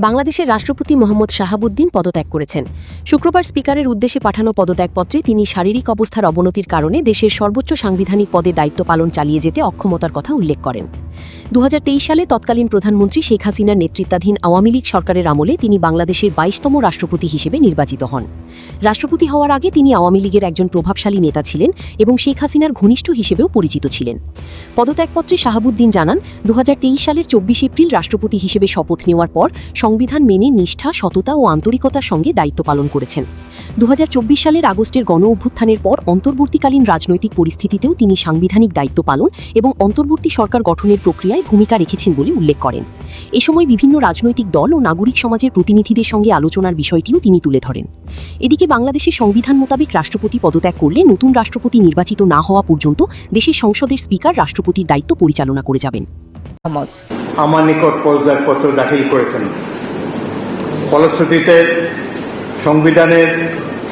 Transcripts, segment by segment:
বাংলাদেশের রাষ্ট্রপতি মোহাম্মদ শাহাবুদ্দিন পদত্যাগ করেছেন। শুক্রবার স্পিকারের উদ্দেশ্যে পাঠানো পদত্যাগপত্রে তিনি শারীরিক অবস্থার অবনতির কারণে দেশের সর্বোচ্চ সাংবিধানিক পদে দায়িত্ব পালন চালিয়ে যেতে অক্ষমতার কথা উল্লেখ করেন। 2023 সালে তৎকালীন প্রধানমন্ত্রী শেখ হাসিনার নেতৃত্বাধীন আওয়ামী লীগ সরকারের আমলে তিনি বাংলাদেশের 22তম রাষ্ট্রপতি হিসেবে নির্বাচিত হন। রাষ্ট্রপতি হওয়ার আগে তিনি আওয়ামী লীগের একজন প্রভাবশালী নেতা ছিলেন এবং শেখ হাসিনার ঘনিষ্ঠ হিসেবেও পরিচিত ছিলেন। পদত্যাগপত্রে শাহাবুদ্দিন জানান, 2023 সালের 24 এপ্রিল রাষ্ট্রপতি হিসেবে শপথ নেওয়ার পর সংবিধান মেনে নিষ্ঠা, সততা ও আন্তরিকতার সঙ্গে দায়িত্ব পালন করেছেন। 2024 সালের আগস্টের গণ অভ্যুত্থানের পর অন্তর্বর্তীকালীন রাজনৈতিক পরিস্থিতিতেও তিনি সাংবিধানিক দায়িত্ব পালন এবং অন্তর্বর্তী সরকার গঠনের প্রক্রিয়ায় ভূমিকা রেখেছেন বলে উল্লেখ করেন। এ সময় বিভিন্ন রাজনৈতিক দল ও নাগরিক সমাজের প্রতিনিধিদের সঙ্গে আলোচনার বিষয়টিও তিনি তুলে ধরেন। এদিকে বাংলাদেশের সংবিধান মোতাবেক রাষ্ট্রপতি পদত্যাগ করলে নতুন রাষ্ট্রপতি নির্বাচিত না হওয়া পর্যন্ত দেশের সংসদের স্পিকার রাষ্ট্রপতির দায়িত্ব পরিচালনা করে যাবেন। আমার নিকট পদত্যাগপত্র দাখিল করেছেন। ফলশ্রুতিতে সংবিধানের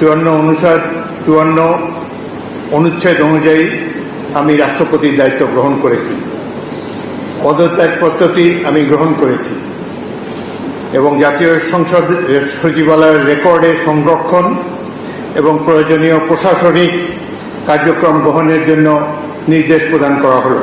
54 অনুচ্ছেদ অনুযায়ী আমি রাষ্ট্রপতির দায়িত্ব গ্রহণ করেছি। পদত্যাগপত্রটি আমি গ্রহণ করেছি এবং জাতীয় সংসদ সচিবালয়ের রেকর্ডে সংরক্ষণ এবং প্রয়োজনীয় প্রশাসনিক কার্যক্রম গ্রহণের জন্য নির্দেশ প্রদান করা হলো।